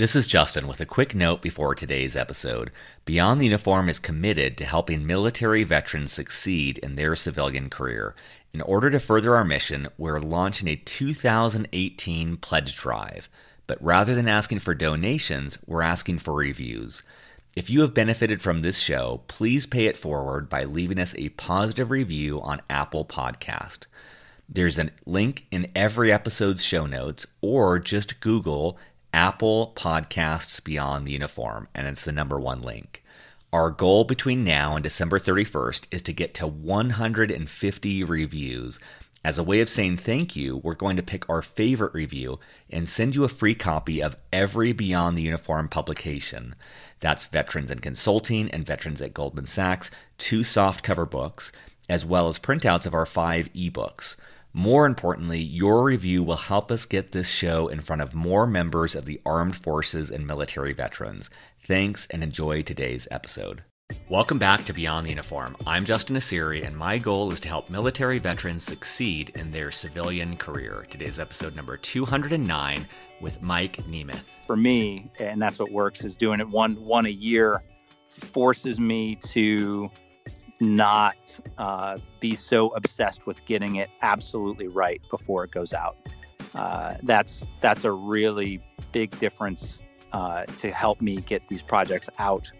This is Justin with a quick note before today's episode. Beyond the Uniform is committed to helping military veterans succeed in their civilian career. In order to further our mission, we're launching a 2018 pledge drive. But rather than asking for donations, we're asking for reviews. If you have benefited from this show, please pay it forward by leaving us a positive review on Apple Podcast. There's a link in every episode's show notes, or just Google Apple Podcasts Beyond the Uniform, and it's the number one link. Our goal between now and December 31st is to get to 150 reviews. As a way of saying thank you, we're going to pick our favorite review and send you a free copy of every Beyond the Uniform publication. That's Veterans in Consulting and Veterans at Goldman Sachs, 2 softcover books, as well as printouts of our 5 ebooks. More importantly, your review will help us get this show in front of more members of the armed forces and military veterans. Thanks, and enjoy today's episode. Welcome back to Beyond the Uniform. I'm Justin Asiri, and my goal is to help military veterans succeed in their civilian career. Today's episode number 209 with Mike Nemeth. For me, and that's what works, is doing it one a year forces me to not be so obsessed with getting it absolutely right before it goes out. That's a really big difference to help me get these projects out,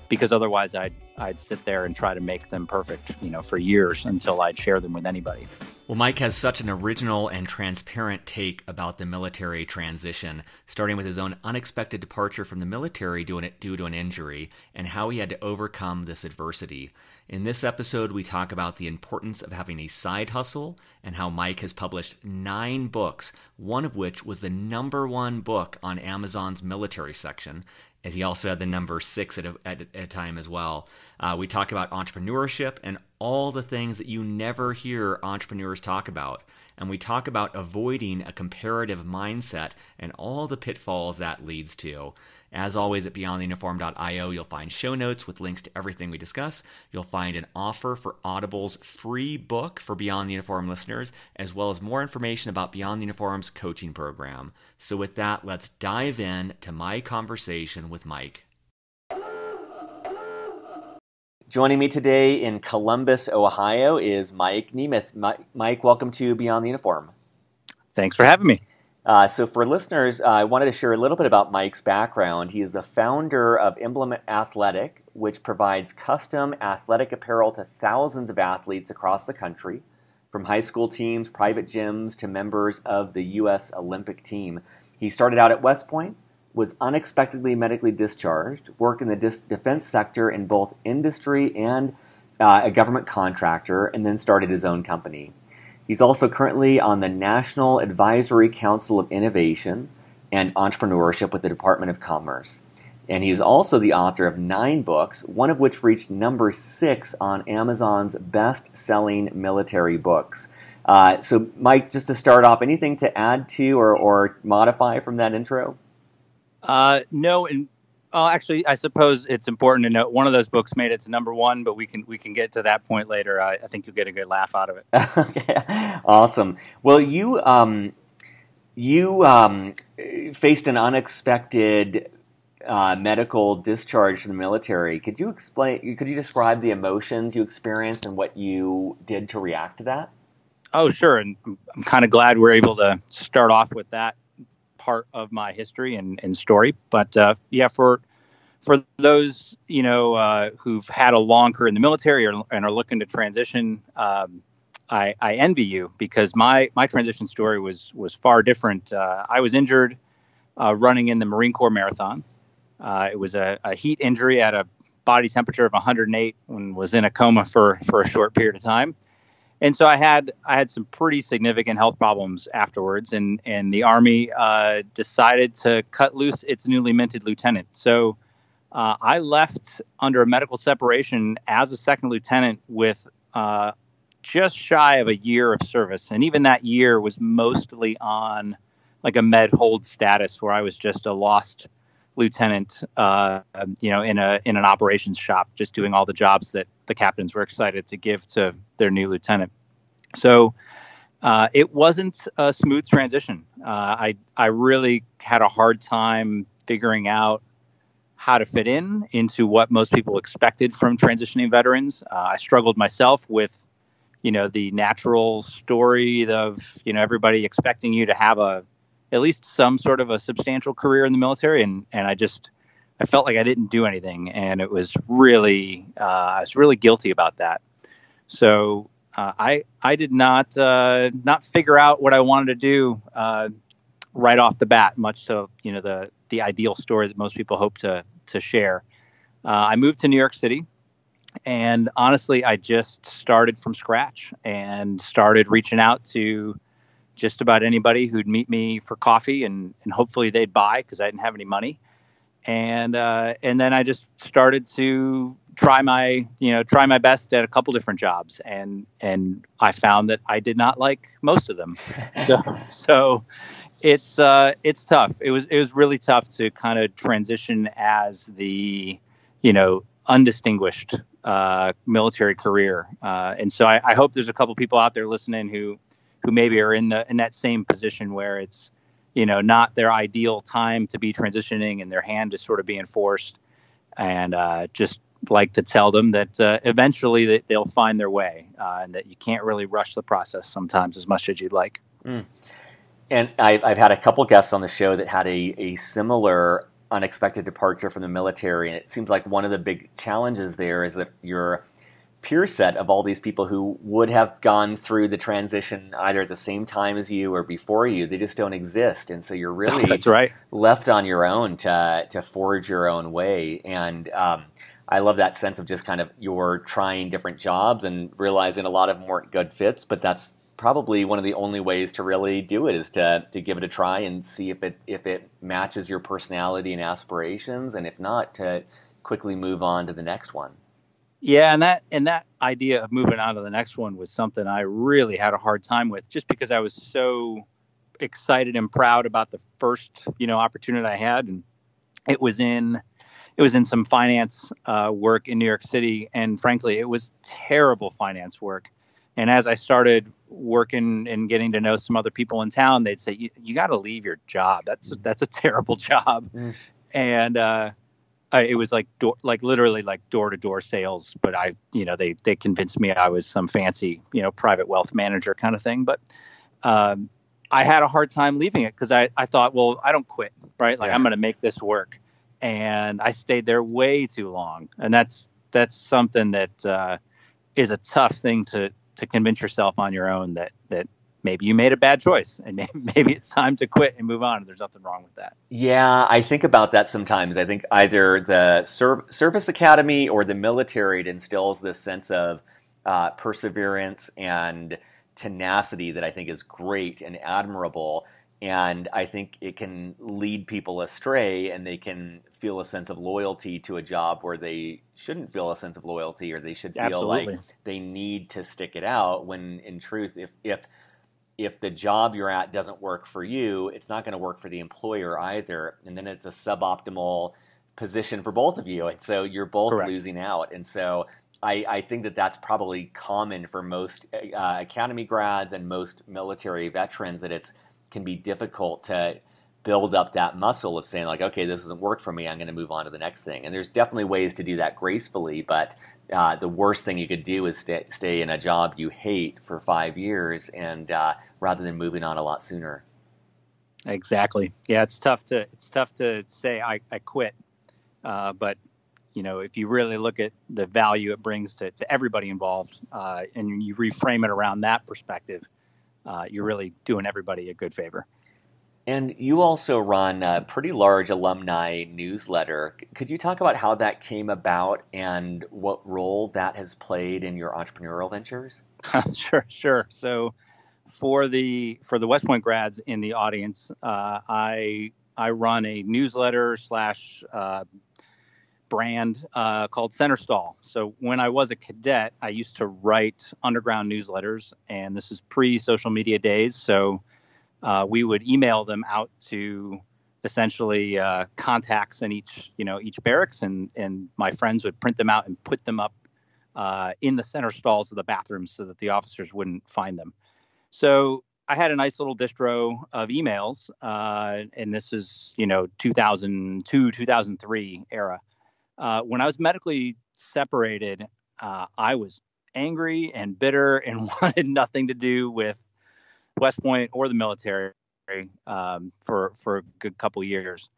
because otherwise I'd sit there and try to make them perfect, for years until I'd share them with anybody. Well, Mike has such an original and transparent take about the military transition, starting with his own unexpected departure from the military due to an injury and how he had to overcome this adversity. In this episode, we talk about the importance of having a side hustle and how Mike has published 9 books, one of which was the number 1 book on Amazon's military section, as he also had the number 6 at a time as well. We talk about entrepreneurship and all the things that you never hear entrepreneurs talk about. And we talk about avoiding a comparative mindset and all the pitfalls that leads to. As always, at beyondtheuniform.io, you'll find show notes with links to everything we discuss. You'll find an offer for Audible's free book for Beyond the Uniform listeners, as well as more information about Beyond the Uniform's coaching program. So with that, let's dive in to my conversation with Mike. Joining me today in Columbus, Ohio, is Mike Nemeth. Mike, welcome to Beyond the Uniform. Thanks for having me. So for listeners, I wanted to share a little bit about Mike's background. He is the founder of Implement Athletic, which provides custom athletic apparel to thousands of athletes across the country, from high school teams, private gyms, to members of the U.S. Olympic team. He started out at West Point, was unexpectedly medically discharged, worked in the defense sector in both industry and a government contractor, and then started his own company. He's also currently on the National Advisory Council of Innovation and Entrepreneurship with the Department of Commerce. And he is also the author of 9 books, one of which reached number 6 on Amazon's best-selling military books. So, Mike, just to start off, anything to add to or modify from that intro? No, and actually, I suppose it's important to note one of those books made it to number 1, but we can get to that point later. I think you'll get a good laugh out of it. Okay, awesome. Well, you faced an unexpected medical discharge from the military. Could you describe the emotions you experienced and what you did to react to that? Oh, sure, and I'm kind of glad we're able to start off with that part of my history and story. But for those who've had a long career in the military and are looking to transition, I envy you, because my transition story was far different. I was injured running in the Marine Corps marathon. It was a heat injury at a body temperature of 108 and was in a coma for a short period of time. And so I had some pretty significant health problems afterwards, and the Army decided to cut loose its newly minted lieutenant. So I left under a medical separation as a second lieutenant with just shy of a year of service. And even that year was mostly on like a med hold status, where I was just a lost lieutenant, in an operations shop, just doing all the jobs that the captains were excited to give to their new lieutenant. So it wasn't a smooth transition. I really had a hard time figuring out how to fit into what most people expected from transitioning veterans. I struggled myself with, the natural story of, everybody expecting you to have at least some sort of a substantial career in the military. And I felt like I didn't do anything. And it was really, I was really guilty about that. So I did not figure out what I wanted to do right off the bat, much to, the ideal story that most people hope to share. I moved to New York City. And honestly, I just started from scratch and started reaching out to just about anybody who'd meet me for coffee, and hopefully they'd buy because I didn't have any money. And then I just started to try my best at a couple different jobs, and I found that I did not like most of them. So it's tough. It was really tough to kind of transition as the undistinguished military career, and so I hope there's a couple people out there listening who maybe are in that same position where it's not their ideal time to be transitioning and their hand is sort of being forced, and just like to tell them that eventually that they'll find their way, and that you can't really rush the process sometimes as much as you'd like. And I've had a couple guests on the show that had a similar unexpected departure from the military, and it seems like one of the big challenges there is that your peer set of all these people who would have gone through the transition either at the same time as you or before you, they just don't exist, and so you're really That's right. left on your own to forge your own way. And I love that sense of just kind of you're trying different jobs and realizing a lot of them weren't good fits, but that's probably one of the only ways to really do it is to give it a try and see if it matches your personality and aspirations, and if not, to quickly move on to the next one. Yeah, and that idea of moving on to the next one was something I really had a hard time with, just because I was so excited and proud about the first opportunity I had, and it was in some finance work in New York City, and frankly, it was terrible finance work. And as I started working and getting to know some other people in town, they'd say, "You got to leave your job. That's a terrible job." And it was like literally like door to door sales. But they convinced me I was some fancy private wealth manager kind of thing. But I had a hard time leaving it because I thought, well, I don't quit, right? Like I'm going to make this work, and I stayed there way too long. And that's something that is a tough thing to convince yourself on your own that maybe you made a bad choice and maybe it's time to quit and move on. There's nothing wrong with that. Yeah, I think about that sometimes. I think either the service academy or the military, it instills this sense of perseverance and tenacity that I think is great and admirable. And I think it can lead people astray, and they can feel a sense of loyalty to a job where they shouldn't feel a sense of loyalty, or they should feel Absolutely. like they need to stick it out, when in truth, if the job you're at doesn't work for you, it's not going to work for the employer either. And then it's a suboptimal position for both of you. And so you're both Correct. losing out. And so I think that that's probably common for most academy grads and most military veterans, that it can be difficult to build up that muscle of saying like, okay, this doesn't work for me, I'm going to move on to the next thing. And there's definitely ways to do that gracefully, but the worst thing you could do is stay in a job you hate for 5 years, and rather than moving on a lot sooner. Exactly. Yeah, it's tough to say I quit, but if you really look at the value it brings to everybody involved, and you reframe it around that perspective, you're really doing everybody a good favor. And you also run a pretty large alumni newsletter. Could you talk about how that came about and what role that has played in your entrepreneurial ventures? Sure. So for the West Point grads in the audience, I run a newsletter slash brand called Center Stall. So when I was a cadet, I used to write underground newsletters, and this is pre-social media days. So we would email them out to essentially contacts in each barracks, and my friends would print them out and put them up in the center stalls of the bathrooms so that the officers wouldn't find them. So I had a nice little distro of emails, and this is 2002, 2003 era. When I was medically separated, I was angry and bitter and wanted nothing to do with West Point or the military for a good couple of years.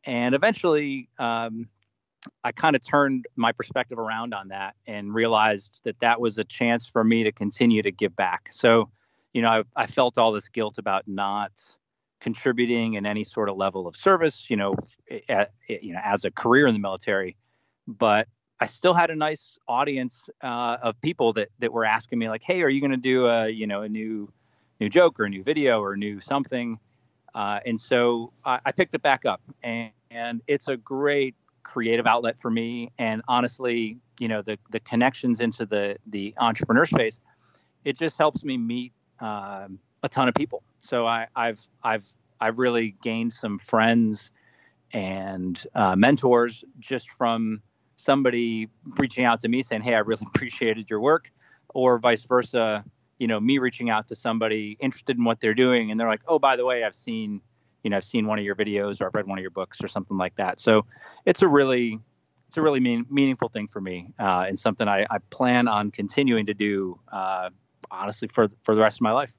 And eventually, I kind of turned my perspective around on that and realized that that was a chance for me to continue to give back. So, I felt all this guilt about not contributing in any sort of level of service, as a career in the military. But I still had a nice audience of people that were asking me like, "Hey, are you going to do a new joke or a new video or a new something?" And so I picked it back up, and it's a great creative outlet for me. And honestly, the connections into the entrepreneur space, it just helps me meet a ton of people. So I've really gained some friends and mentors just from somebody reaching out to me saying, "Hey, I really appreciated your work," or vice versa. Me reaching out to somebody interested in what they're doing, and they're like, "Oh, by the way, I've seen one of your videos, or I've read one of your books," or something like that. So it's a really meaningful thing for me, and something I plan on continuing to do, honestly, for the rest of my life.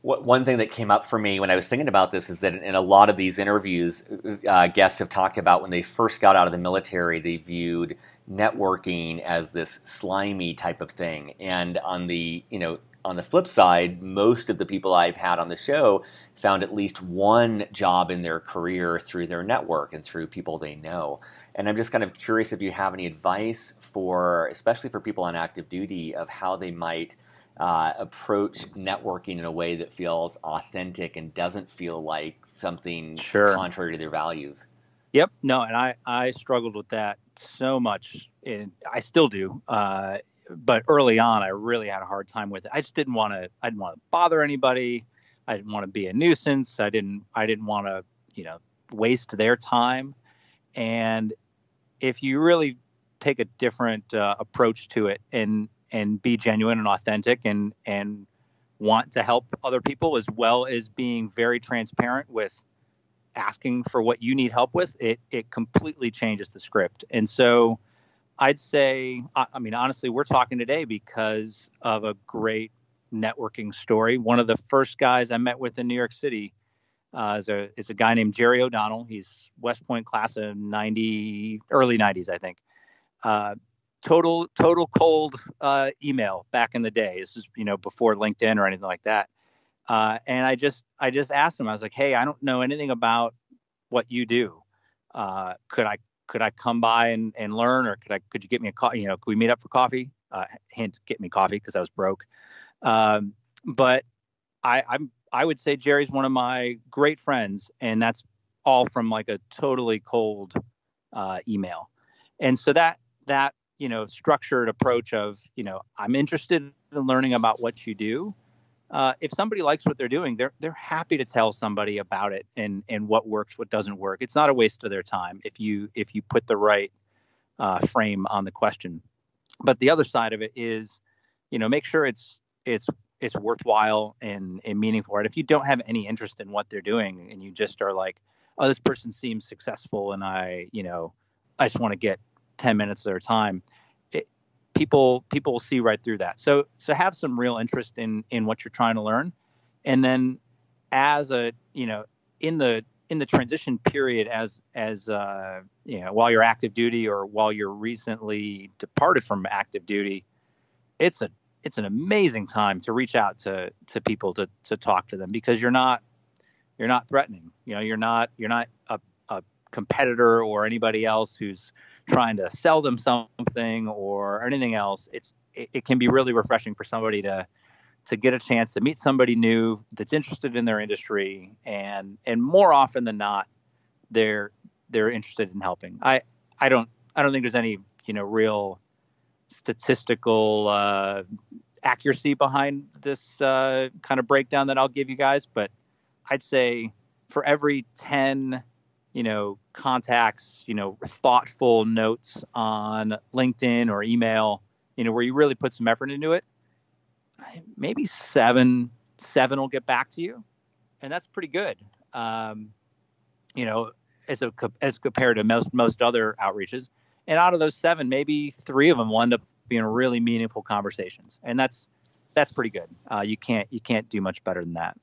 One thing that came up for me when I was thinking about this is that in a lot of these interviews, guests have talked about when they first got out of the military, they viewed networking as this slimy type of thing. And on the flip side, most of the people I've had on the show found at least one job in their career through their network and through people they know. And I'm just kind of curious if you have any advice especially for people on active duty, of how they might approach networking in a way that feels authentic and doesn't feel like something contrary to their values. Yep. No, and I struggled with that so much, and I still do. But early on, I really had a hard time with it. I just didn't want to. I didn't want to bother anybody. I didn't want to be a nuisance. I didn't want to, waste their time. And if you really take a different approach to it and be genuine and authentic and want to help other people, as well as being very transparent with asking for what you need help with, it completely changes the script. And so I'd say, I mean, honestly, we're talking today because of a great networking story. One of the first guys I met with in New York City is a guy named Jerry O'Donnell. He's West Point class of early 90s, I think. Total cold email back in the day. This is, before LinkedIn or anything like that. And I just asked him, I was like, "Hey, I don't know anything about what you do. Could I come by and learn, or could you get me a coffee? Could we meet up for coffee?" Hint, get me coffee, because I was broke. But I would say Jerry's one of my great friends, and that's all from like a totally cold email. And so that structured approach of, I'm interested in learning about what you do. If somebody likes what they're doing, they're happy to tell somebody about it and what works, what doesn't work. It's not a waste of their time if you put the right frame on the question. But the other side of it is, make sure it's worthwhile and meaningful. Right? If you don't have any interest in what they're doing and you just are like, "Oh, this person seems successful, and I just want to get 10 minutes of their time," people will see right through that. So have some real interest in what you're trying to learn. And then as in the transition period, as while you're active duty or while you're recently departed from active duty, it's an amazing time to reach out to people to talk to them, because you're not threatening. You're not a competitor or anybody else who's trying to sell them something or anything else. It can be really refreshing for somebody to get a chance to meet somebody new that's interested in their industry, and more often than not, they're interested in helping. I don't think there's any real statistical accuracy behind this kind of breakdown that I'll give you guys, but I'd say for every 10 contacts, thoughtful notes on LinkedIn or email, where you really put some effort into it, maybe 7 7 will get back to you, and that's pretty good. You know, as compared to most other outreaches. And out of those 7, maybe 3 of them will end up being really meaningful conversations, and that's pretty good. You can't do much better than that.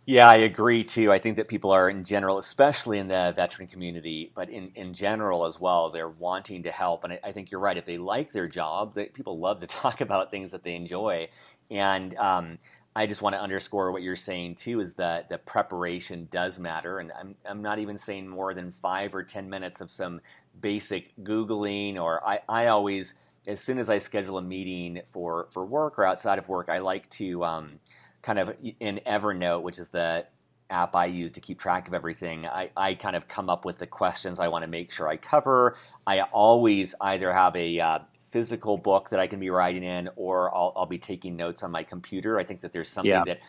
Yeah, I agree too. I think that people are in general, especially in the veteran community, but in general as well, they're wanting to help. And I think you're right. If they like their job, people love to talk about things that they enjoy. And I just want to underscore what you're saying too, is that the preparation does matter. And I'm not even saying more than 5 or 10 minutes of some basic Googling, or I always, as soon as I schedule a meeting for work or outside of work, I like to kind of in Evernote, which is the app I use to keep track of everything, I kind of come up with the questions I want to make sure I cover. I always either have a physical book that I can be writing in, or I'll be taking notes on my computer. I think that there's something that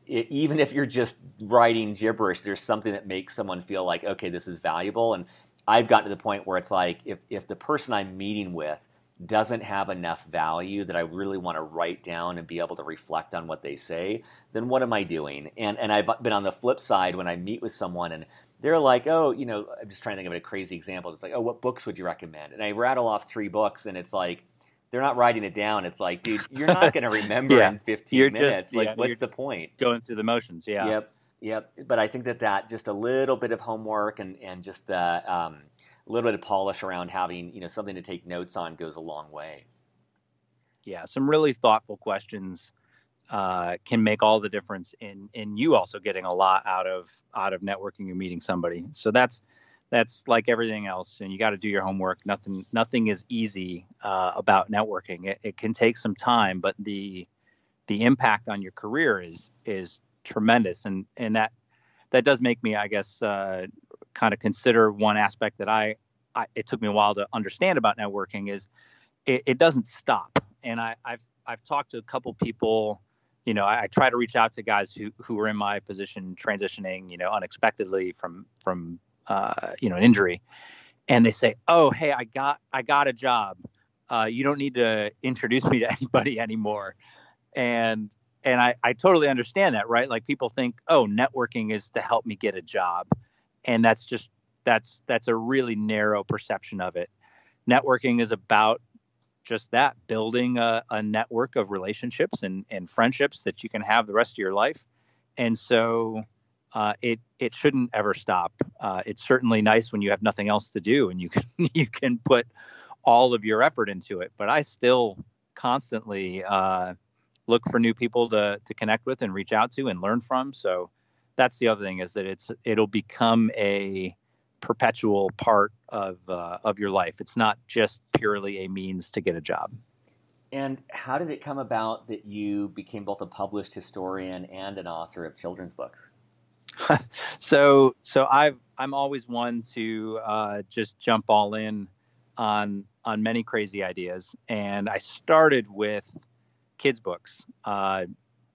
even if you're just writing gibberish, there's something that makes someone feel like, okay, this is valuable. And I've gotten to the point where it's like, if the person I'm meeting with doesn't have enough value that I really want to write down and be able to reflect on what they say, then what am I doing? And I've been on the flip side when I meet with someone and they're like, oh, I'm just trying to think of a crazy example. It's like, oh, what books would you recommend? And I rattle off 3 books and it's like, they're not writing it down. It's like, dude, you're not going to remember in 15 minutes. Like, what's the point? Going through the motions. Yeah. Yep. But I think that just a little bit of homework and just the, a little bit of polish around having, something to take notes on goes a long way. Yeah, some really thoughtful questions can make all the difference in you also getting a lot out of networking and meeting somebody. So that's like everything else, and you got to do your homework. Nothing is easy about networking. It can take some time, but the impact on your career is tremendous, and that does make me, I guess, kind of consider one aspect that it took me a while to understand about networking is it doesn't stop. And I've talked to a couple people, I try to reach out to guys who are in my position transitioning, unexpectedly from an injury. And they say, oh, hey, I got a job. You don't need to introduce me to anybody anymore. And I totally understand that, right? Like people think, oh, networking is to help me get a job. And that's a really narrow perception of it. Networking is about just that, building a network of relationships and friendships that you can have the rest of your life. And so it shouldn't ever stop. It's certainly nice when you have nothing else to do and you can put all of your effort into it. But I still constantly look for new people to connect with and reach out to and learn from. So that's the other thing, is that it'll become a perpetual part of your life. It's not just purely a means to get a job. And how did it come about that you became both a published historian and an author of children's books? So I'm always one to just jump all in on many crazy ideas, and I started with kids' books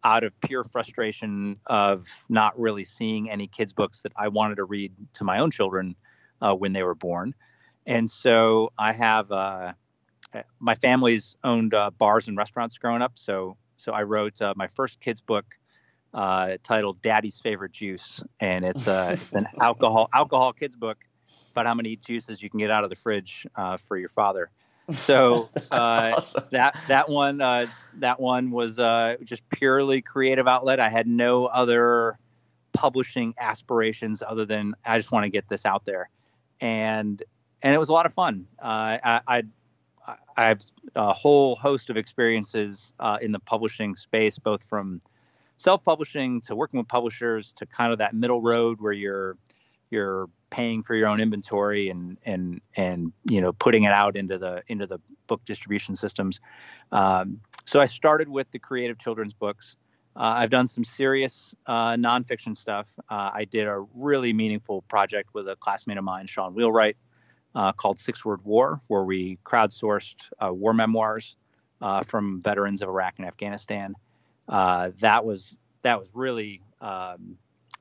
out of pure frustration of not really seeing any kids' books that I wanted to read to my own children when they were born. And so I have my family's owned bars and restaurants growing up. So I wrote my first kids' book titled Daddy's Favorite Juice. And it's an alcohol kids' book about how many juices you can get out of the fridge for your father. So awesome. that one was just purely creative outlet. I had no other publishing aspirations other than I just want to get this out there, and it was a lot of fun. I have a whole host of experiences in the publishing space, both from self-publishing to working with publishers to kind of that middle road where you're paying for your own inventory and putting it out into the book distribution systems. So I started with the creative children's books. I've done some serious nonfiction stuff. I did a really meaningful project with a classmate of mine, Sean Wheelwright, called 6-Word War, where we crowdsourced war memoirs from veterans of Iraq and Afghanistan. That was really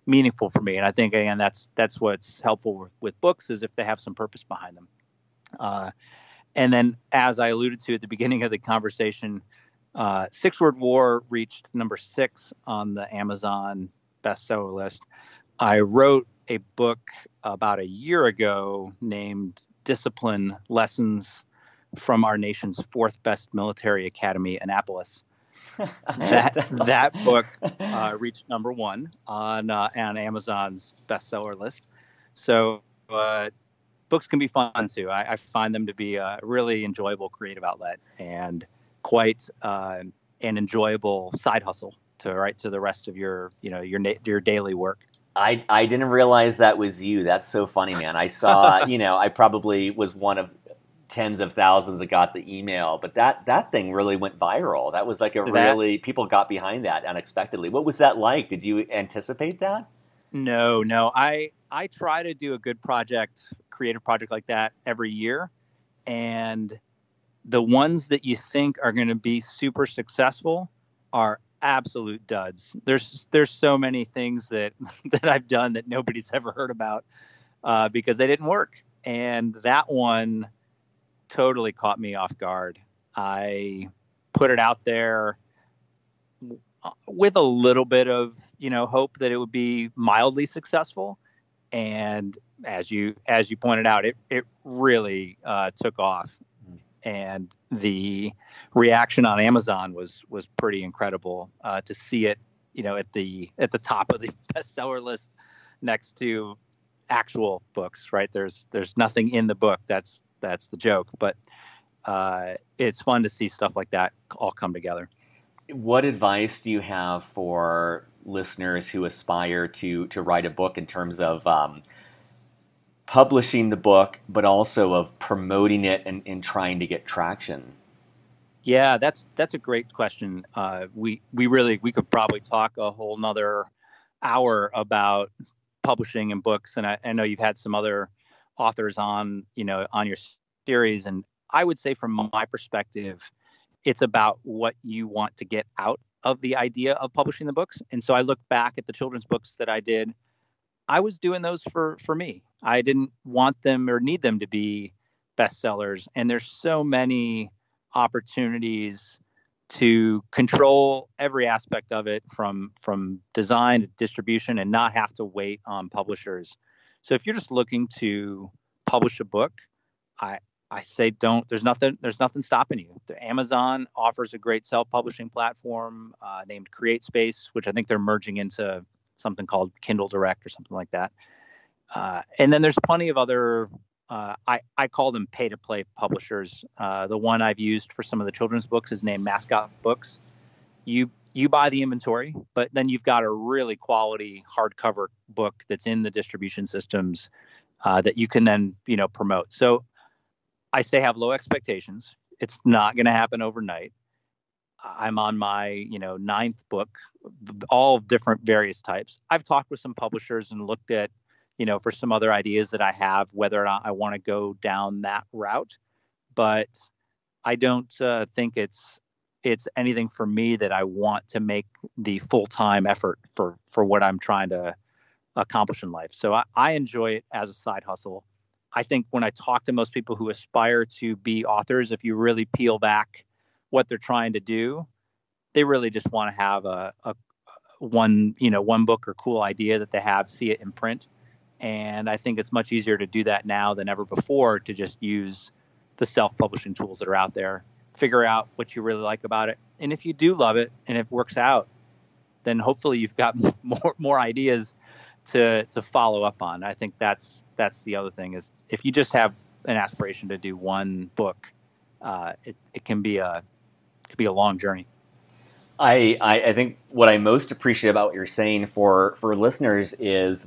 meaningful for me, and I think again that's what's helpful with books, is if they have some purpose behind them. And then, as I alluded to at the beginning of the conversation, Six Word War reached number 6 on the Amazon bestseller list. I wrote a book about a year ago named Discipline Lessons from Our Nation's Fourth Best Military Academy, Annapolis. That book reached number 1 on Amazon's bestseller list. So books can be fun too. I find them to be a really enjoyable creative outlet and quite an enjoyable side hustle to write to the rest of your your daily work. I didn't realize that was you. That's so funny, man. I saw, I probably was one of tens of thousands that got the email, but that thing really went viral. That was like people got behind that unexpectedly. What was that like? Did you anticipate that? No. I try to do a good creative project like that every year. And the ones that you think are going to be super successful are absolute duds. There's so many things that I've done that nobody's ever heard about because they didn't work. And that one totally caught me off guard. I put it out there with a little bit of hope that it would be mildly successful, and as you pointed out, it really took off, and the reaction on Amazon was pretty incredible to see it at the top of the bestseller list next to actual books. Right, there's nothing in the book. That's the joke, but it's fun to see stuff like that all come together. What advice do you have for listeners who aspire to write a book in terms of publishing the book, but also of promoting it and trying to get traction? Yeah, that's a great question. We could probably talk a whole nother hour about publishing and books, and I know you've had some other authors on your series, and I would say from my perspective, it's about what you want to get out of the idea of publishing the books. And so I look back at the children's books that I did. I was doing those for me. I didn't want them or need them to be bestsellers. And there's so many opportunities to control every aspect of it from design to distribution and not have to wait on publishers. So if you're just looking to publish a book, I say don't. There's nothing stopping you. Amazon offers a great self-publishing platform named CreateSpace, which I think they're merging into something called Kindle Direct or something like that. And then there's plenty of other. I call them pay-to-play publishers. The one I've used for some of the children's books is named Mascot Books. You buy the inventory, but then you've got a really quality hardcover book that's in the distribution systems that you can then promote. So I say have low expectations. It's not going to happen overnight. I'm on my, 9th book, all different various types. I've talked with some publishers and looked at, for some other ideas that I have, whether or not I want to go down that route. But I don't think it's anything for me that I want to make the full-time effort for what I'm trying to accomplish in life. So I enjoy it as a side hustle. I think when I talk to most people who aspire to be authors, if you really peel back what they're trying to do, they really just want to have one book or cool idea that they have, see it in print. And I think it's much easier to do that now than ever before, to just use the self-publishing tools that are out there, figure out what you really like about it. And if you do love it and it works out, then hopefully you've got more ideas to follow up on. I think that's the other thing, is if you just have an aspiration to do one book, it can be a long journey. I think what I most appreciate about what you're saying for listeners is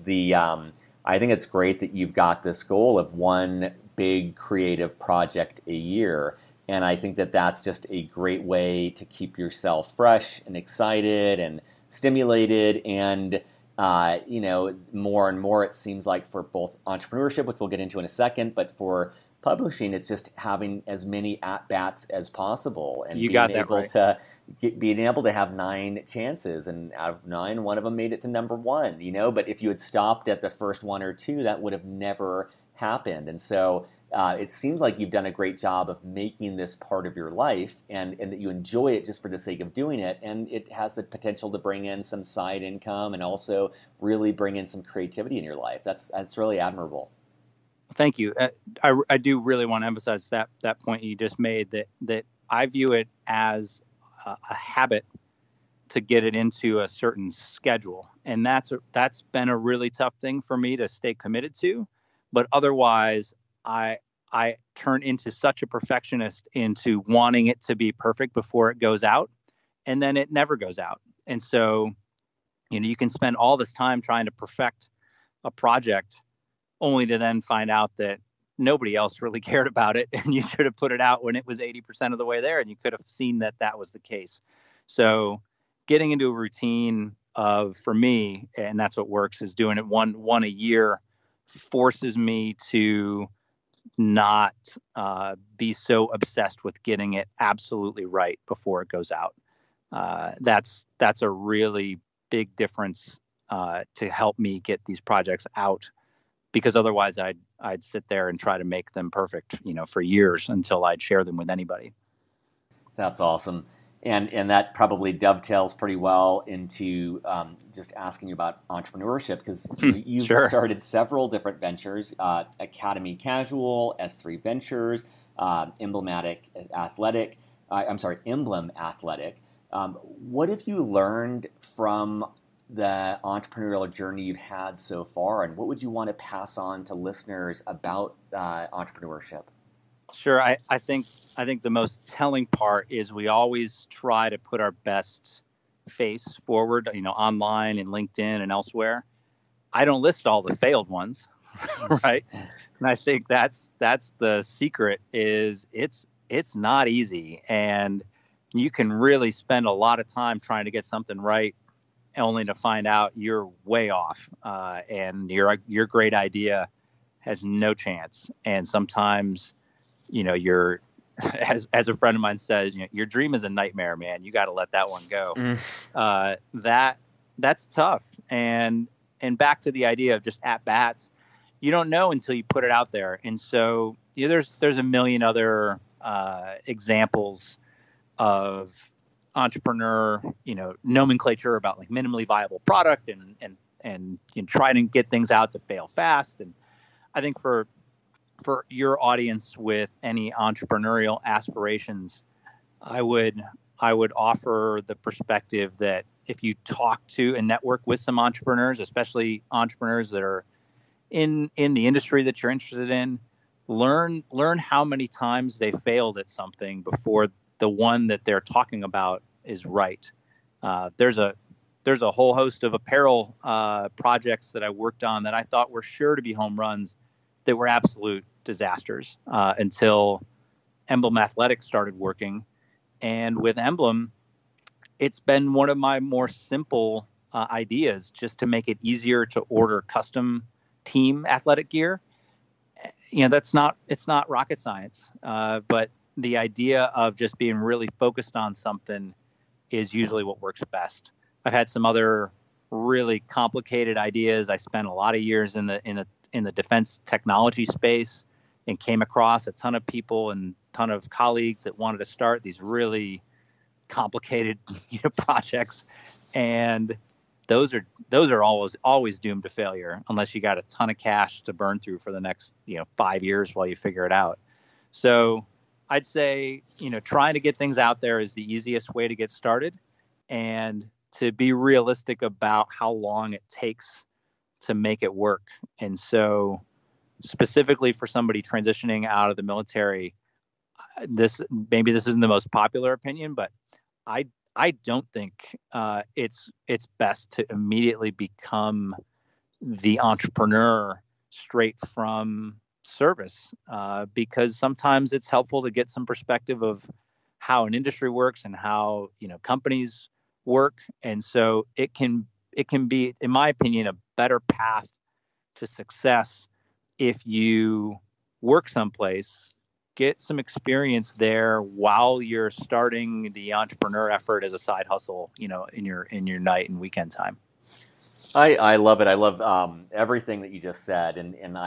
I think it's great that you've got this goal of one big creative project a year. And I think that that's just a great way to keep yourself fresh and excited and stimulated. And more and more, it seems like for both entrepreneurship, which we'll get into in a second, but for publishing, it's just having as many at-bats as possible and being able to have 9 chances, and out of 9, one of them made it to number 1, But if you had stopped at the first 1 or 2, that would have never happened. And so it seems like you've done a great job of making this part of your life, and that you enjoy it just for the sake of doing it. And it has the potential to bring in some side income and also really bring in some creativity in your life. That's really admirable. Thank you. I do really want to emphasize that point you just made, that I view it as a habit to get it into a certain schedule. And that's been a really tough thing for me to stay committed to. But otherwise, I turn into such a perfectionist into wanting it to be perfect before it goes out, and then it never goes out. And so, you can spend all this time trying to perfect a project only to then find out that nobody else really cared about it, and you should have put it out when it was 80% of the way there, and you could have seen that was the case. So getting into a routine for me, and that's what works, is doing it one a year, forces me to not be so obsessed with getting it absolutely right before it goes out. That's a really big difference to help me get these projects out, because otherwise I'd sit there and try to make them perfect, for years until I'd share them with anybody. That's awesome. And that probably dovetails pretty well into just asking you about entrepreneurship, because you've Sure. started several different ventures: Academy Casual, S3 Ventures, Emblematic Athletic. Emblem Athletic. What have you learned from the entrepreneurial journey you've had so far, and what would you want to pass on to listeners about entrepreneurship? Sure. I think the most telling part is we always try to put our best face forward, online and LinkedIn and elsewhere. I don't list all the failed ones, right? And I think that's the secret. Is it's not easy, and you can really spend a lot of time trying to get something right, only to find out you're way off, and your great idea has no chance. And sometimes, you're, as a friend of mine says, your dream is a nightmare, man. You got to let that one go. That's tough. And back to the idea of just at bats, you don't know until you put it out there. And so there's a million other examples of entrepreneur, nomenclature about like minimally viable product and trying to get things out to fail fast. And I think for your audience with any entrepreneurial aspirations, I would offer the perspective that if you talk to and network with some entrepreneurs, especially entrepreneurs that are in the industry that you're interested in, learn how many times they failed at something before the one that they're talking about is right. There's a whole host of apparel projects that I worked on that I thought were sure to be home runs that were absolute disasters until Emblem Athletic started working. And with Emblem, it's been one of my more simple ideas, just to make it easier to order custom team athletic gear. It's not rocket science, but the idea of just being really focused on something is usually what works best. I've had some other really complicated ideas. I spent a lot of years in the defense technology space and came across a ton of people and ton of colleagues that wanted to start these really complicated projects, and those are always doomed to failure unless you got a ton of cash to burn through for the next 5 years while you figure it out. So I'd say trying to get things out there is the easiest way to get started, and to be realistic about how long it takes to make it work. And so specifically for somebody transitioning out of the military, this isn't the most popular opinion, but I don't think it's best to immediately become the entrepreneur straight from service, because sometimes it's helpful to get some perspective of how an industry works and how companies work. And so it can be, in my opinion, a better path to success if you work someplace, get some experience there while you're starting the entrepreneur effort as a side hustle, in your night and weekend time. I love it. I love everything that you just said, and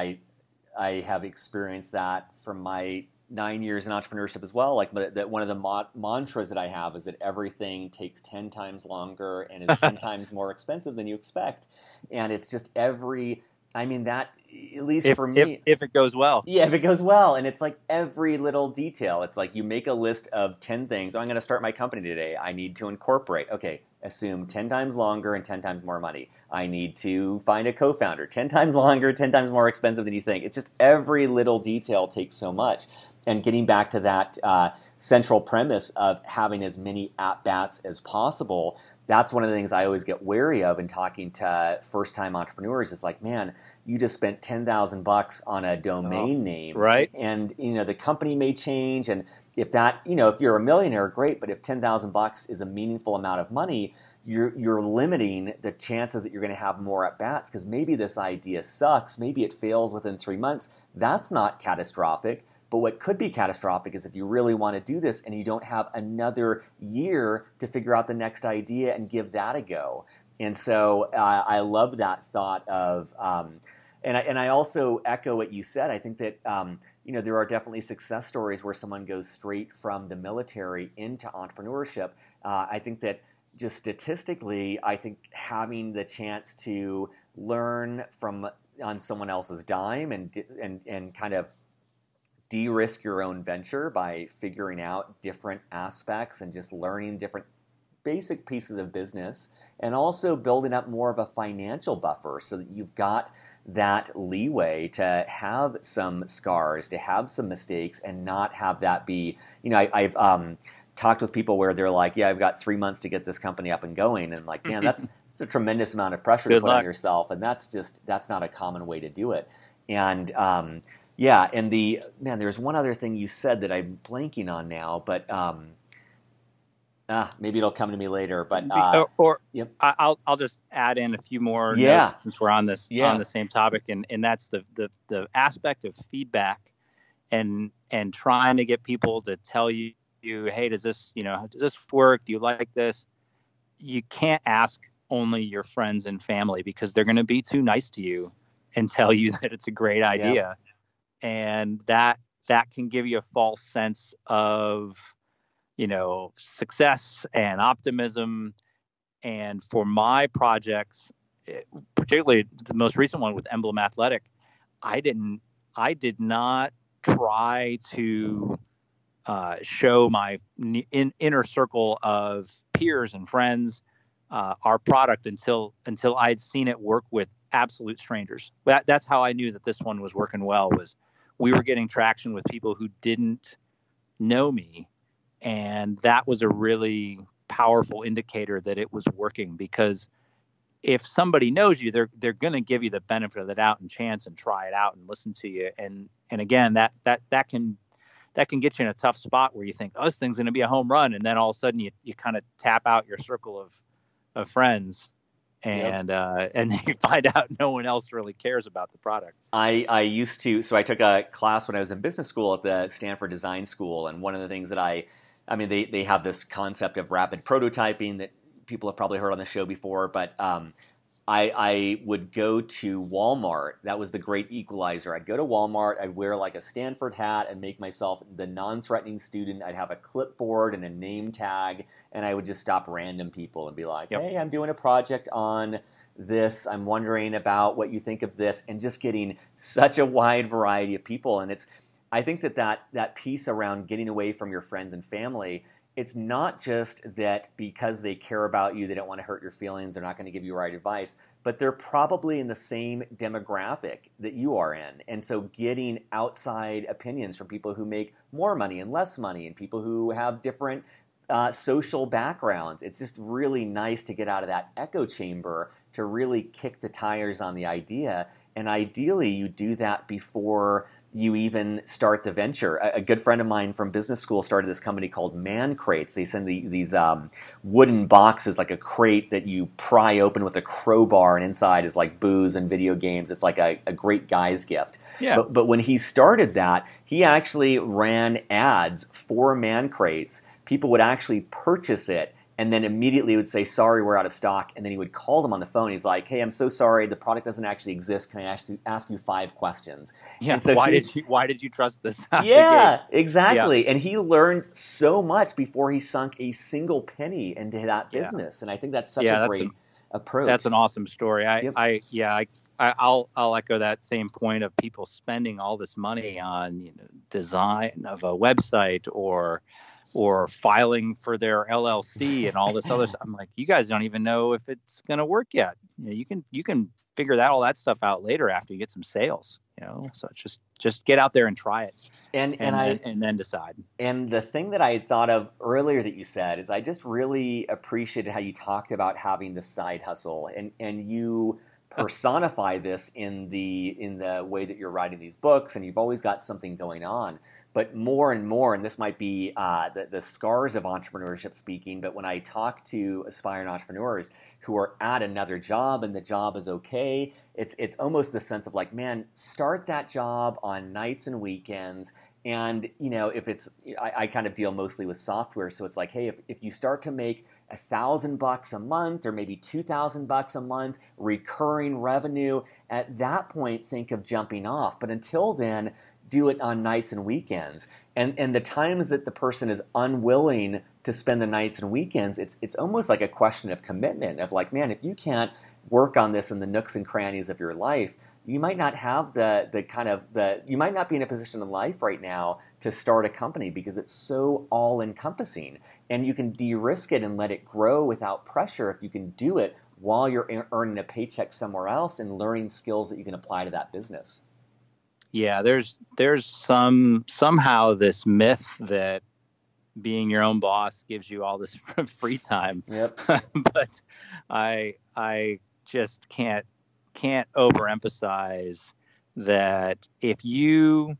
I have experienced that from my 9 years in entrepreneurship as well. Like that, one of the mantras that I have is that everything takes 10 times longer and is 10 times more expensive than you expect. And it's just I mean, that, at least for me, if it goes well. yeah, if it goes well, and it's like every little detail. It's like you make a list of 10 things. Oh, I'm going to start my company today. I need to incorporate. Okay, assume 10 times longer and 10 times more money. I need to find a co-founder. 10 times longer, 10 times more expensive than you think. It's just every little detail takes so much. And getting back to that central premise of having as many at-bats as possible, that's one of the things I always get wary of in talking to first-time entrepreneurs. It's like, man, you just spent $10,000 on a domain name, right? And the company may change, and if that, if you're a millionaire, great. But if $10,000 is a meaningful amount of money, you're limiting the chances that you're going to have more at bats, because maybe this idea sucks, maybe it fails within 3 months. That's not catastrophic. But what could be catastrophic is if you really want to do this and you don't have another year to figure out the next idea and give that a go. And so I love that thought of, and I also echo what you said. I think that there are definitely success stories where someone goes straight from the military into entrepreneurship. I think that just statistically, I think having the chance to learn on someone else's dime and kind of de-risk your own venture by figuring out different aspects and just learning different basic pieces of business, and also building up more of a financial buffer so that you've got that leeway to have some scars, to have some mistakes, and not have that be, I've talked with people where they're like, yeah, I've got 3 months to get this company up and going. And like, man, that's a tremendous amount of pressure to put on yourself. And that's not a common way to do it. And, yeah, and there's one other thing you said that I'm blanking on now, but maybe it'll come to me later. But yep. I'll just add in a few more notes since we're on this on the same topic, and that's the aspect of feedback and trying to get people to tell you, hey, does this work? Do you like this? You can't ask only your friends and family, because they're going to be too nice to you and tell you that it's a great idea. Yep. And that can give you a false sense of, success and optimism. And for my projects, particularly the most recent one with Emblem Athletic, I did not try to show my inner circle of peers and friends our product until I'd seen it work with absolute strangers. That's how I knew that this one was working well. Was we were getting traction with people who didn't know me, and that was a really powerful indicator that it was working. Because if somebody knows you, they're going to give you the benefit of the doubt and chance and try it out and listen to you. And again, that can get you in a tough spot where you think, oh, this thing's going to be a home run, and then all of a sudden you kind of tap out your circle of friends. And then you find out no one else really cares about the product. I used to, so I took a class when I was in business school at the Stanford Design School, and one of the things that they have this concept of rapid prototyping that people have probably heard on the show before, but I would go to Walmart. That was the great equalizer. I'd go to Walmart, I'd wear like a Stanford hat and make myself the non-threatening student. I'd have a clipboard and a name tag, and I would just stop random people and be like, hey, I'm doing a project on this. I'm wondering about what you think of this, and just getting such a wide variety of people. And I think that piece around getting away from your friends and family, it's not just that because they care about you, they don't want to hurt your feelings, they're not going to give you right advice, but they're probably in the same demographic that you are in. And so getting outside opinions from people who make more money and less money, and people who have different social backgrounds, it's just really nice to get out of that echo chamber to really kick the tires on the idea. And ideally, you do that before you even start the venture. A good friend of mine from business school started this company called Man Crates. They send these wooden boxes, like a crate that you pry open with a crowbar, and inside is like booze and video games. It's like a great guy's gift. Yeah. But when he started that, he actually ran ads for Man Crates. People would actually purchase it and then immediately would say, sorry, we're out of stock. And then he would call them on the phone. He's like, hey, I'm so sorry. The product doesn't actually exist. Can I ask you 5 questions? Yeah. And so Why did you trust this out the gate? yeah, Yeah. exactly. And he learned so much before he sunk a single penny into that Yeah. business. And I think that's such a Yeah. great That's approach. an awesome story. Yep. I'll echo that same point of people spending all this money on, design of a website or filing for their LLC and all this other stuff. I'm like, you guys don't even know if it's going to work yet. You can figure all that stuff out later after you get some sales. So just get out there and try it, and then decide. And the thing that I had thought of earlier that you said is I just really appreciated how you talked about having the side hustle, and you personify this in the way that you're writing these books, and you've always got something going on. But more and more, and this might be the scars of entrepreneurship speaking, but when I talk to aspiring entrepreneurs who are at another job and the job is okay, it's almost the sense of like, man, start that job on nights and weekends. And if it's, I kind of deal mostly with software, so it's like, hey, if you start to make $1,000 a month or maybe $2,000 a month recurring revenue, at that point think of jumping off. But until then, do it on nights and weekends. And the times that the person is unwilling to spend the nights and weekends, it's almost like a question of commitment of like, man, if you can't work on this in the nooks and crannies of your life, you might not have you might not be in a position in life right now to start a company because it's so all encompassing, and you can de-risk it and let it grow without pressure if you can do it while you're earning a paycheck somewhere else and learning skills that you can apply to that business. Yeah, there's somehow this myth that being your own boss gives you all this free time. Yep. But I just can't overemphasize that if you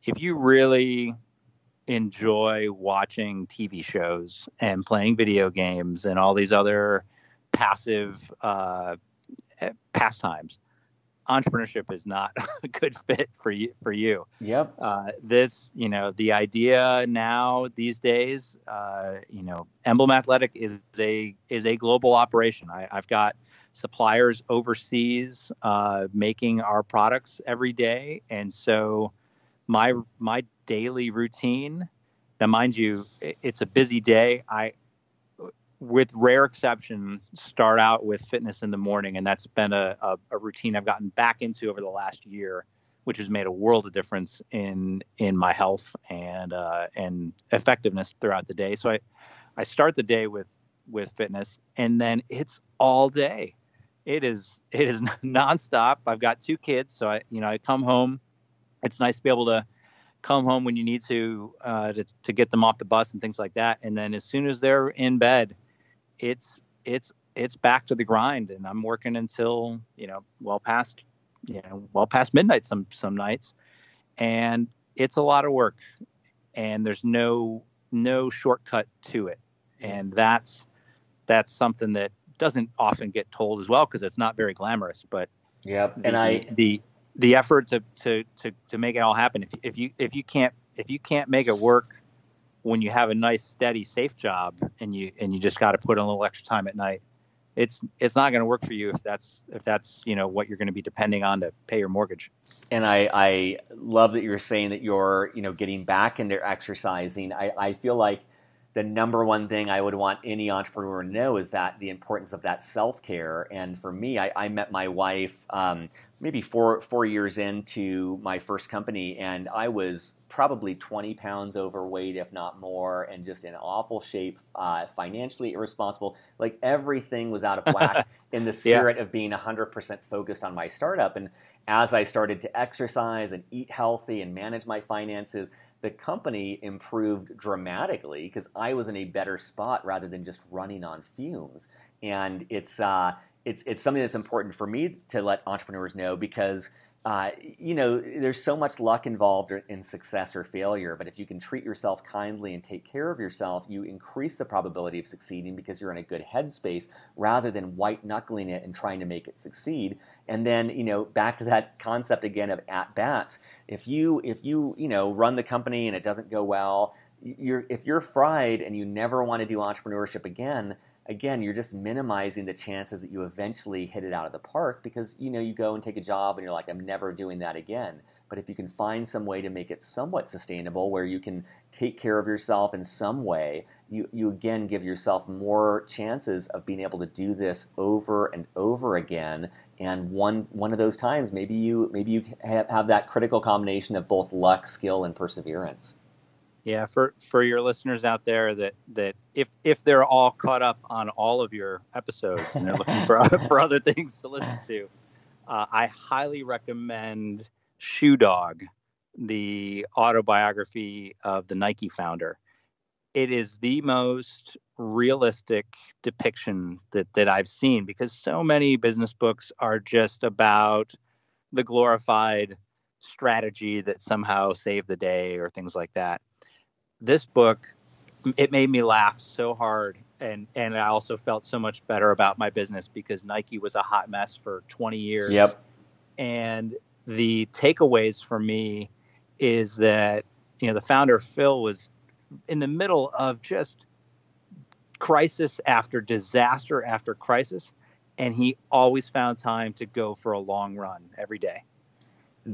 really enjoy watching TV shows and playing video games and all these other passive pastimes, entrepreneurship is not a good fit for you. Yep. The idea now these days, Emblem Athletic is a global operation. I've got suppliers overseas making our products every day, and so my daily routine. Now, mind you, it's a busy day. I, with rare exception, start out with fitness in the morning, and that's been a routine I've gotten back into over the last year, which has made a world of difference in my health and effectiveness throughout the day. So I start the day with fitness, and then it's all day. It is nonstop. I've got 2 kids, so I come home. It's nice to be able to come home when you need to get them off the bus and things like that. And then as soon as they're in bed, it's back to the grind, and I'm working until well past midnight some nights, and it's a lot of work, and there's no shortcut to it, and that's something that doesn't often get told as well because it's not very glamorous. But yep, the effort to make it all happen. If you can't make it work when you have a nice, steady, safe job, and you just got to put in a little extra time at night, it's not going to work for you if that's what you're going to be depending on to pay your mortgage. And I love that you're saying that you're getting back into exercising. I feel like the number one thing I would want any entrepreneur to know is that the importance of that self-care. And for me, I met my wife maybe four years into my first company, and I was probably 20 pounds overweight, if not more, and just in awful shape, financially irresponsible. Like everything was out of whack in the spirit of being 100% focused on my startup. And as I started to exercise and eat healthy and manage my finances, the company improved dramatically because I was in a better spot rather than just running on fumes. And it's something that's important for me to let entrepreneurs know because there's so much luck involved in success or failure, but if you can treat yourself kindly and take care of yourself, you increase the probability of succeeding because you're in a good headspace rather than white knuckling it and trying to make it succeed. And then, back to that concept again of at bats. If you run the company and it doesn't go well, if you're fried and you never want to do entrepreneurship again, you're just minimizing the chances that you eventually hit it out of the park because, you go and take a job and you're like, I'm never doing that again. But if you can find some way to make it somewhat sustainable where you can take care of yourself in some way, you again give yourself more chances of being able to do this over and over again. And one of those times, maybe you have that critical combination of both luck, skill, and perseverance. Yeah, for your listeners out there that if they're all caught up on all of your episodes and they're looking for other things to listen to, I highly recommend Shoe Dog, the autobiography of the Nike founder. It is the most realistic depiction that I've seen because so many business books are just about the glorified strategy that somehow saved the day or things like that. This book, it made me laugh so hard. And I also felt so much better about my business because Nike was a hot mess for 20 years. Yep. And the takeaways for me is that, the founder, Phil, was in the middle of just crisis after disaster after crisis. And he always found time to go for a long run every day.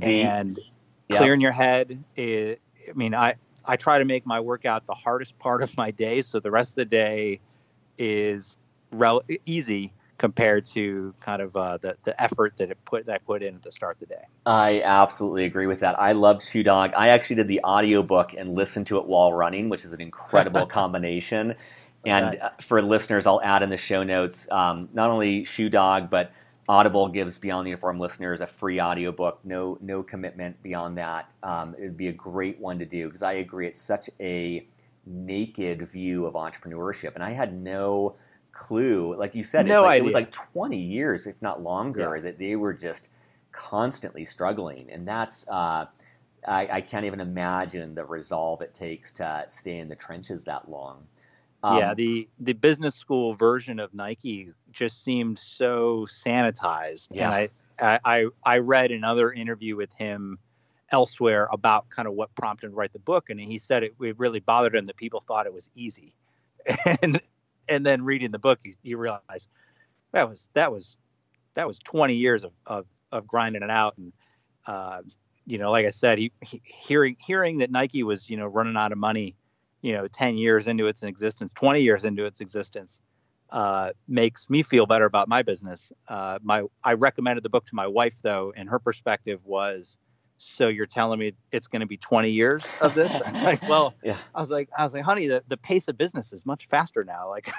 Clearing your head I try to make my workout the hardest part of my day, so the rest of the day is easy compared to kind of the effort that I put in at the start of the day. I absolutely agree with that. I loved Shoe Dog. I actually did the audiobook and listened to it while running, which is an incredible combination. And for listeners, I'll add in the show notes not only Shoe Dog, but Audible gives Beyond the Uniform listeners a free audiobook, no commitment beyond that. It'd be a great one to do because I agree it's such a naked view of entrepreneurship. And I had no clue, like you said, it was like 20 years, if not longer, that they were just constantly struggling. And that's, I can't even imagine the resolve it takes to stay in the trenches that long. The business school version of Nike just seemed so sanitized. Yeah. And I read another interview with him elsewhere about kind of what prompted him to write the book, and he said it really bothered him that people thought it was easy. And then reading the book, you realize that was 20 years of grinding it out. And like I said, hearing that Nike was running out of money 10 years into its existence, 20 years into its existence, makes me feel better about my business. I recommended the book to my wife, though, and her perspective was, so you're telling me it's going to be 20 years of this? I was like, well, yeah. I was like, honey, the pace of business is much faster now. Like,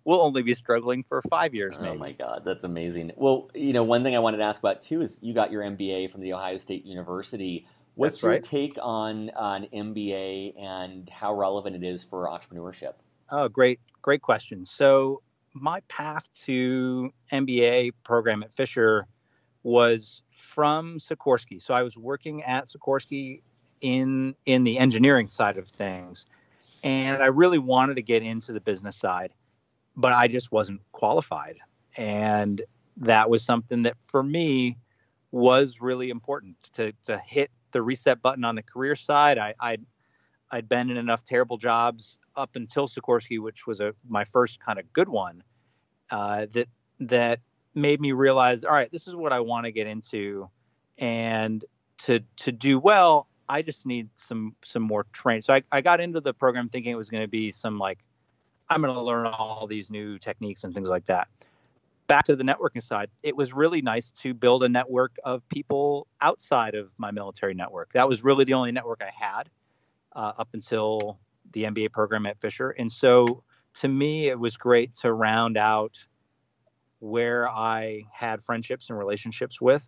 we'll only be struggling for 5 years, maybe. Oh my God, that's amazing. Well, one thing I wanted to ask about too is you got your MBA from the Ohio State University. What's your take on an MBA and how relevant it is for entrepreneurship? Oh, great question. So my path to MBA program at Fisher was from Sikorsky. So I was working at Sikorsky in the engineering side of things, and I really wanted to get into the business side, but I just wasn't qualified. And that was something that for me was really important to hit the reset button on the career side. I'd been in enough terrible jobs up until Sikorsky, which was my first kind of good one, that made me realize, all right, this is what I want to get into, and to do well, I just need some more training. So I got into the program thinking it was going to be some I'm going to learn all these new techniques and things like that. Back to the networking side, it was really nice to build a network of people outside of my military network. That was really the only network I had up until the MBA program at Fisher. And so to me, it was great to round out where I had friendships and relationships with,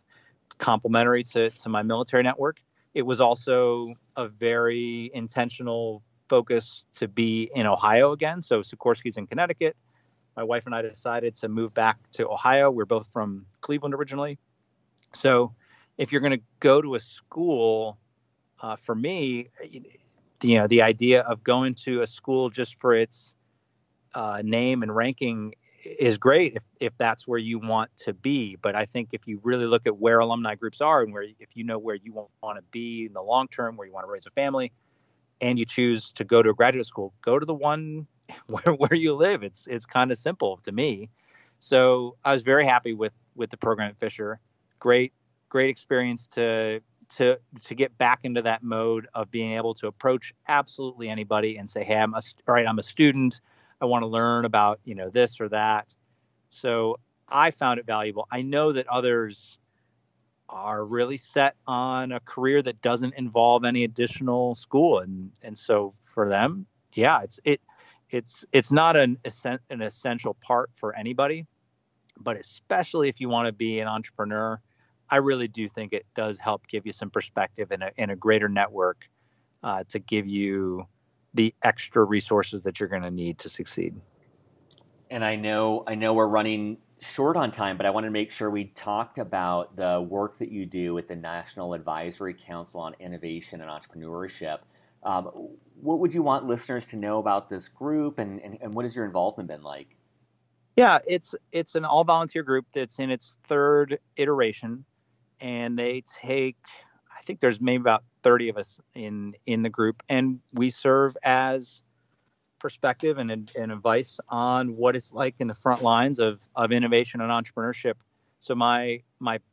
complementary to my military network. It was also a very intentional focus to be in Ohio again. So Sikorsky's in Connecticut. My wife and I decided to move back to Ohio. We're both from Cleveland originally. So if you're going to go to a school, for me, the idea of going to a school just for its name and ranking is great if that's where you want to be. But I think if you really look at where alumni groups are and if you know where you want to be in the long term, where you want to raise a family, and you choose to go to a graduate school, go to the one where you live. It's kind of simple to me. So I was very happy with the program at Fisher. Great experience to get back into that mode of being able to approach absolutely anybody and say, hey, I'm a student. I want to learn about, this or that. So I found it valuable. I know that others are really set on a career that doesn't involve any additional school. And so for them, yeah, it's not an essential part for anybody, but especially if you want to be an entrepreneur, I really do think it does help give you some perspective and a greater network to give you the extra resources that you're going to need to succeed. And I know we're running short on time, but I want to make sure we talked about the work that you do with the National Advisory Council on Innovation and Entrepreneurship. What would you want listeners to know about this group, and what has your involvement been like? Yeah, it's an all volunteer group that's in its third iteration, and they take, I think there's maybe about 30 of us in the group, and we serve as perspective and advice on what it's like in the front lines of innovation and entrepreneurship. So my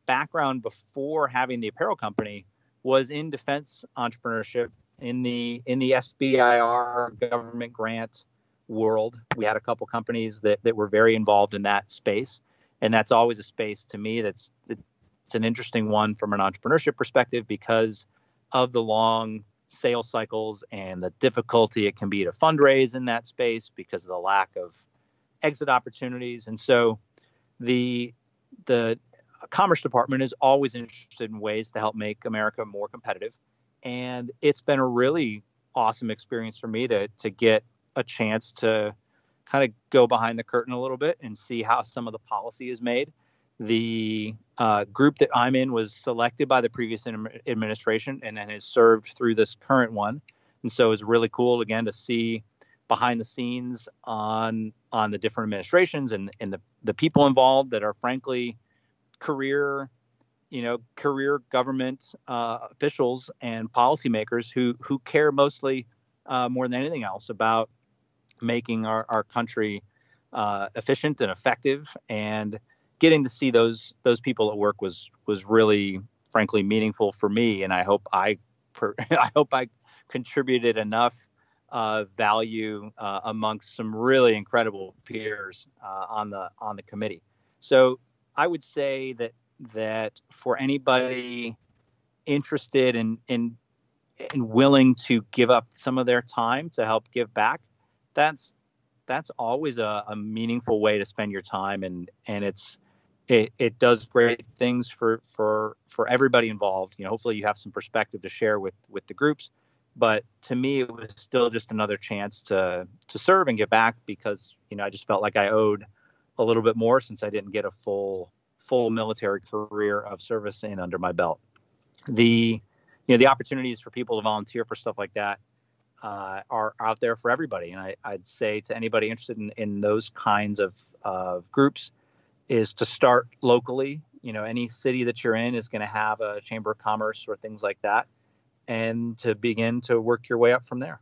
background before having the apparel company was in defense entrepreneurship in the SBIR government grant world. We had a couple companies that were very involved in that space, and that's always a space to me it's an interesting one from an entrepreneurship perspective because of the long sales cycles and the difficulty it can be to fundraise in that space because of the lack of exit opportunities. And so the Commerce Department is always interested in ways to help make America more competitive. And it's been a really awesome experience for me to get a chance to kind of go behind the curtain a little bit and see how some of the policy is made. The group that I'm in was selected by the previous administration and then has served through this current one. And so it's really cool, again, to see behind the scenes on the different administrations and the people involved that are, frankly, career government officials and policymakers who care mostly more than anything else about making our country efficient and effective. And getting to see those people at work was really, frankly, meaningful for me. And I hope I contributed enough value amongst some really incredible peers on the committee. So I would say that for anybody interested in willing to give up some of their time to help give back, that's always a meaningful way to spend your time, and it does great things for everybody involved. Hopefully you have some perspective to share with the groups, but to me it was still just another chance to serve and give back because I just felt like I owed a little bit more since I didn't get a full military career of service in under my belt. The opportunities for people to volunteer for stuff like that are out there for everybody. And I'd say to anybody interested in those kinds of groups is to start locally. Any city that you're in is going to have a chamber of commerce or things like that, and to begin to work your way up from there.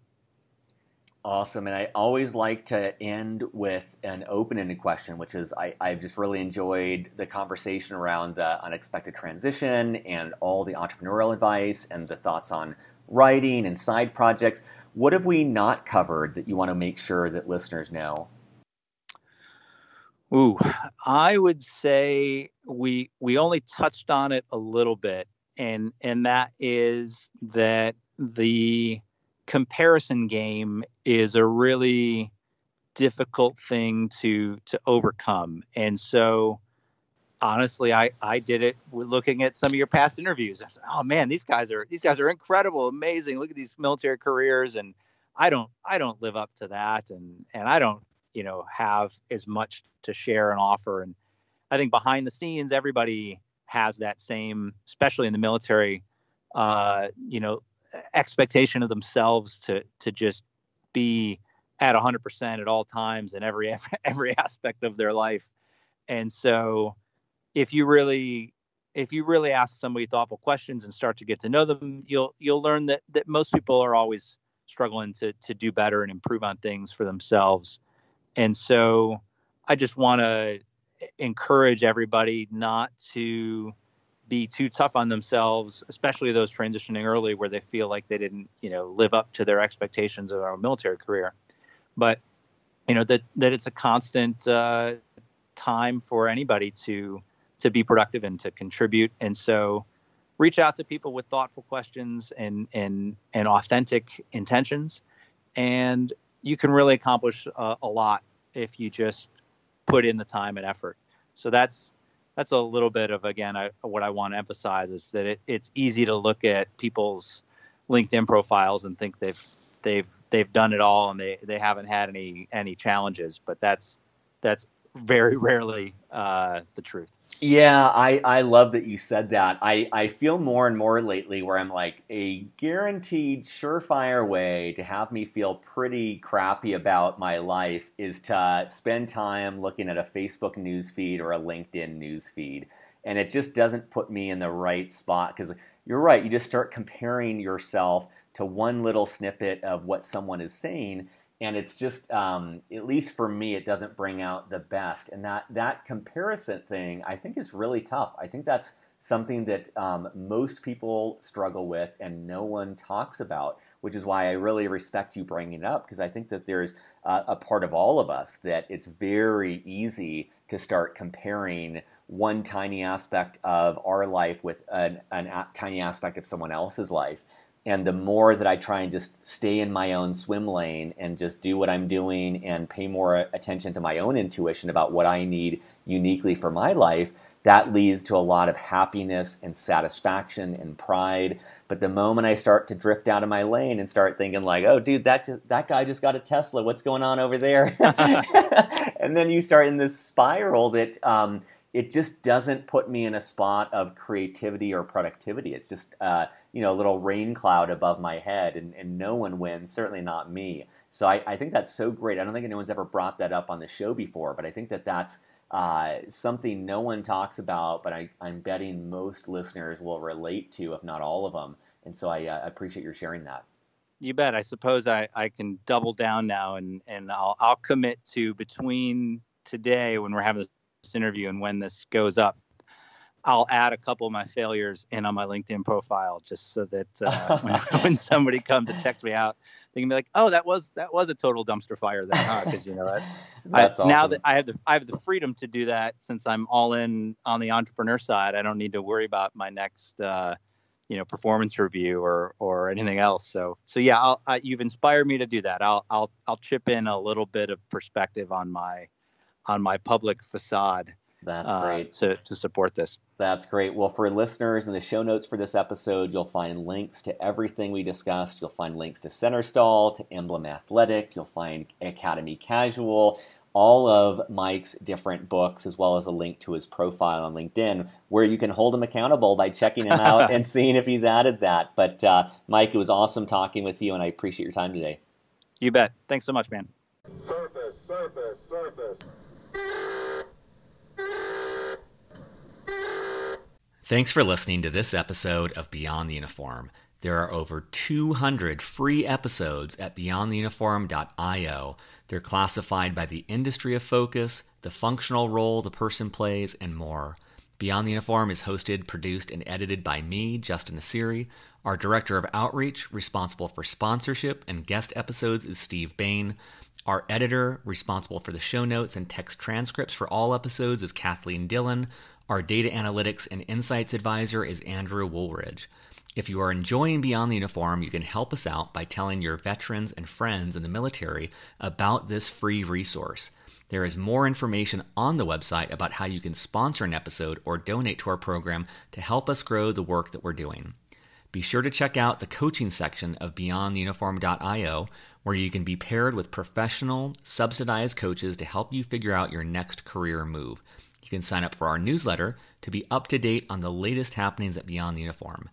Awesome. And I always like to end with an open-ended question, which is I've just really enjoyed the conversation around the unexpected transition and all the entrepreneurial advice and the thoughts on writing and side projects. What have we not covered that you want to make sure that listeners know? Ooh, I would say we only touched on it a little bit, and that is that the comparison game is a really difficult thing to overcome. And so honestly, I did it looking at some of your past interviews. I said, oh man, these guys are incredible, amazing. Look at these military careers. And I don't live up to that. And I don't, have as much to share and offer. And I think behind the scenes, everybody has that same, especially in the military, expectation of themselves to just be at 100% at all times in every aspect of their life. And so if you really ask somebody thoughtful questions and start to get to know them, you'll learn that most people are always struggling to do better and improve on things for themselves. And so I just want to encourage everybody not to be too tough on themselves, especially those transitioning early where they feel like they didn't, live up to their expectations of our military career. But, that it's a constant time for anybody to be productive and to contribute. And so reach out to people with thoughtful questions and authentic intentions. And you can really accomplish a lot if you just put in the time and effort. So that's a little bit of, again, what I want to emphasize is that it's easy to look at people's LinkedIn profiles and think they've done it all and they haven't had any challenges, but that's very rarely the truth. Yeah, I love that you said that. I feel more and more lately where I'm like, a guaranteed surefire way to have me feel pretty crappy about my life is to spend time looking at a Facebook newsfeed or a LinkedIn newsfeed. And it just doesn't put me in the right spot because you're right, you just start comparing yourself to one little snippet of what someone is saying. And it's just, at least for me, it doesn't bring out the best. And that comparison thing, I think, is really tough. I think that's something that most people struggle with and no one talks about, which is why I really respect you bringing it up, because I think that there's a part of all of us that it's very easy to start comparing one tiny aspect of our life with a tiny aspect of someone else's life. And the more that I try and just stay in my own swim lane and just do what I'm doing and pay more attention to my own intuition about what I need uniquely for my life, that leads to a lot of happiness and satisfaction and pride. But the moment I start to drift out of my lane and start thinking like, oh, dude, that guy just got a Tesla. What's going on over there? And then you start in this spiral that it just doesn't put me in a spot of creativity or productivity. It's just a little rain cloud above my head, and no one wins, certainly not me. So I think that's so great. I don't think anyone's ever brought that up on the show before, but I think that that's something no one talks about, but I'm betting most listeners will relate to, if not all of them. And so I appreciate your sharing that. You bet. I suppose I can double down now, and I'll commit to between today when we're having this interview and when this goes up, I'll add a couple of my failures in on my LinkedIn profile just so that when somebody comes and checks me out, they can be like, "Oh, that was a total dumpster fire then, huh?" Because that's awesome. Now that I have the freedom to do that since I'm all in on the entrepreneur side. I don't need to worry about my next performance review or anything else. So yeah, you've inspired me to do that. I'll chip in a little bit of perspective on my public facade. That's great. To support this. That's great. Well, for listeners, in the show notes for this episode, you'll find links to everything we discussed. You'll find links to Centerstall, to Emblem Athletic. You'll find Academy Casual, all of Mike's different books, as well as a link to his profile on LinkedIn, where you can hold him accountable by checking him out and seeing if he's added that. But Mike, it was awesome talking with you, and I appreciate your time today. You bet. Thanks so much, man. Surface. Thanks for listening to this episode of Beyond the Uniform. There are over 200 free episodes at beyondtheuniform.io. They're classified by the industry of focus, the functional role the person plays, and more. Beyond the Uniform is hosted, produced, and edited by me, Justin Asiri. Our Director of Outreach, responsible for sponsorship and guest episodes, is Steve Bain. Our editor, responsible for the show notes and text transcripts for all episodes, is Kathleen Dillon. Our data analytics and insights advisor is Andrew Woolridge. If you are enjoying Beyond the Uniform, you can help us out by telling your veterans and friends in the military about this free resource. There is more information on the website about how you can sponsor an episode or donate to our program to help us grow the work that we're doing. Be sure to check out the coaching section of beyondtheuniform.io, where you can be paired with professional, subsidized coaches to help you figure out your next career move. You can sign up for our newsletter to be up to date on the latest happenings at Beyond the Uniform.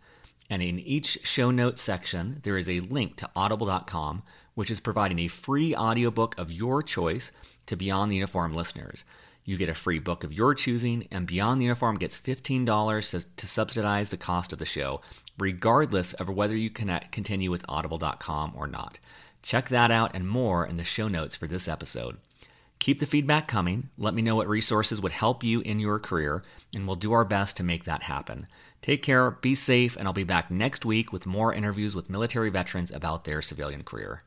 And in each show notes section, there is a link to audible.com, which is providing a free audiobook of your choice to Beyond the Uniform listeners. You get a free book of your choosing, and Beyond the Uniform gets $15 to subsidize the cost of the show, regardless of whether you continue with audible.com or not. Check that out and more in the show notes for this episode. Keep the feedback coming. Let me know what resources would help you in your career, and we'll do our best to make that happen. Take care, be safe, and I'll be back next week with more interviews with military veterans about their civilian career.